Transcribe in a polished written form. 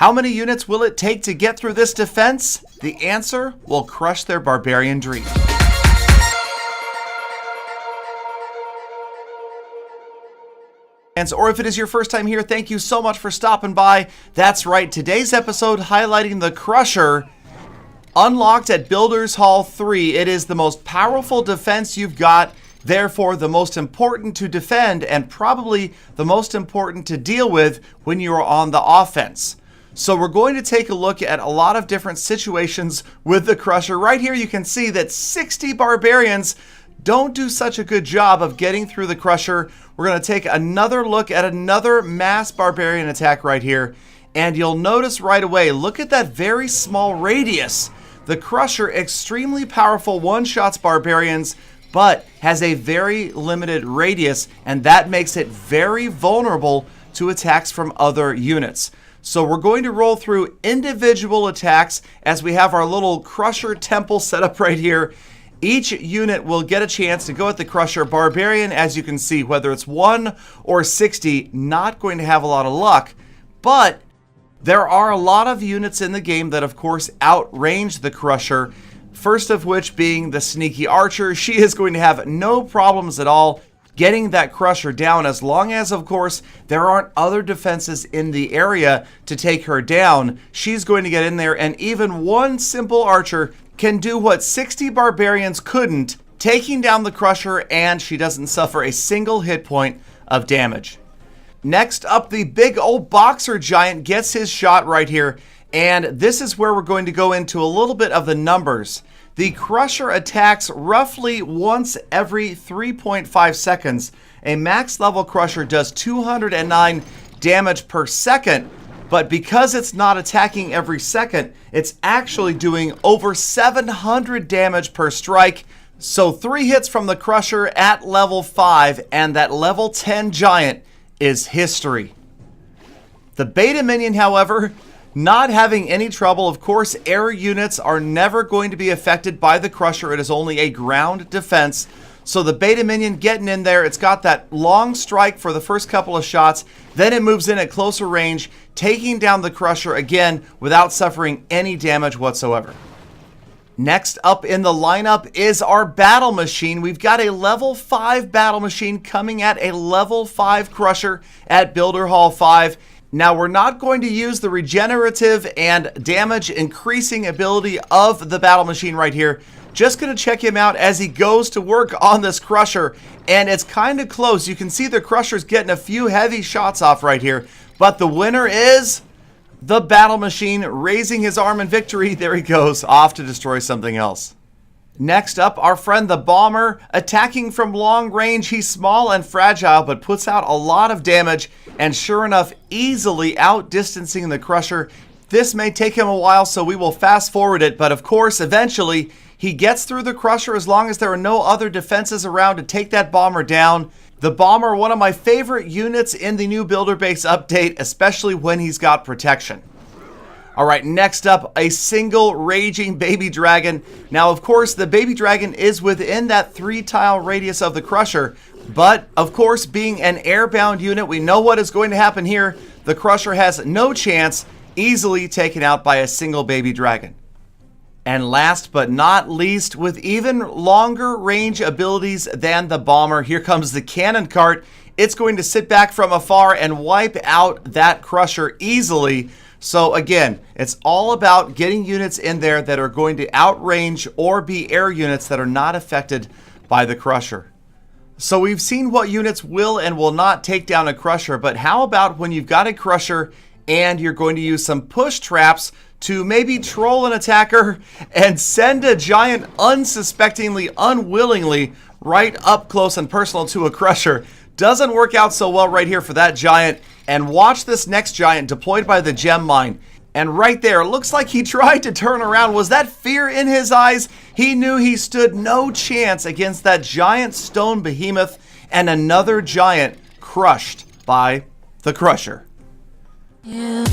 How many units will it take to get through this defense? The answer will crush their barbarian dream. Or if it is your first time here, thank you so much for stopping by. That's right, today's episode highlighting the Crusher, unlocked at Builders Hall 3. It is the most powerful defense you've got, therefore the most important to defend and probably the most important to deal with when you are on the offense. So we're going to take a look at a lot of different situations with the Crusher. Right here you can see that 60 barbarians don't do such a good job of getting through the Crusher. We're going to take another look at another mass barbarian attack right here. And you'll notice right away, look at that very small radius. The Crusher, extremely powerful, one-shots barbarians, but has a very limited radius, and that makes it very vulnerable to attacks from other units. So we're going to roll through individual attacks as we have our little Crusher temple set up right here. Each unit will get a chance to go at the Crusher. Barbarian, as you can see, whether it's 1 or 60, not going to have a lot of luck. But there are a lot of units in the game that, of course, outrange the Crusher. First of which being the Sneaky Archer. She is going to have no problems at all getting that Crusher down, as long as, of course, there aren't other defenses in the area to take her down. She's going to get in there, and even one simple archer can do what 60 barbarians couldn't, taking down the Crusher, and she doesn't suffer a single hit point of damage. Next up, the big old boxer giant gets his shot right here, and this is where we're going to go into a little bit of the numbers. The Crusher attacks roughly once every 3.5 seconds. A max level Crusher does 209 damage per second, but because it's not attacking every second, it's actually doing over 700 damage per strike. So 3 hits from the Crusher at level 5, and that level 10 giant is history. The beta minion, however, not having any trouble. Of course, air units are never going to be affected by the Crusher. It is only a ground defense. So the beta minion getting in there, it's got that long strike for the first couple of shots. Then it moves in at closer range, taking down the Crusher again without suffering any damage whatsoever. Next up in the lineup is our battle machine. We've got a level 5 battle machine coming at a level 5 Crusher at Builder Hall 5. Now, we're not going to use the regenerative and damage increasing ability of the battle machine right here. Just going to check him out as he goes to work on this Crusher. And it's kind of close. You can see the Crusher's getting a few heavy shots off right here. But the winner is the battle machine, raising his arm in victory. There he goes, off to destroy something else. Next up, our friend the Bomber, attacking from long range. He's small and fragile, but puts out a lot of damage, and sure enough, easily outdistancing the Crusher. This may take him a while, so we will fast forward it, but of course, eventually, he gets through the Crusher as long as there are no other defenses around to take that Bomber down. The Bomber, one of my favorite units in the new Builder Base update, especially when he's got protection. All right, next up, a single raging baby dragon. Now, of course, the baby dragon is within that 3-tile radius of the Crusher, but of course, being an airbound unit, we know what is going to happen here. The Crusher has no chance, easily taken out by a single baby dragon. And last but not least, with even longer range abilities than the Bomber, here comes the Cannon Cart. It's going to sit back from afar and wipe out that Crusher easily. So again, it's all about getting units in there that are going to outrange or be air units that are not affected by the Crusher. So we've seen what units will and will not take down a Crusher, but how about when you've got a Crusher and you're going to use some push traps to maybe troll an attacker and send a giant unsuspectingly, unwillingly right up close and personal to a Crusher. Doesn't work out so well right here for that giant. And watch this next giant deployed by the gem mine. And right there, it looks like he tried to turn around. Was that fear in his eyes? He knew he stood no chance against that giant stone behemoth, and another giant crushed by the Crusher. Yeah.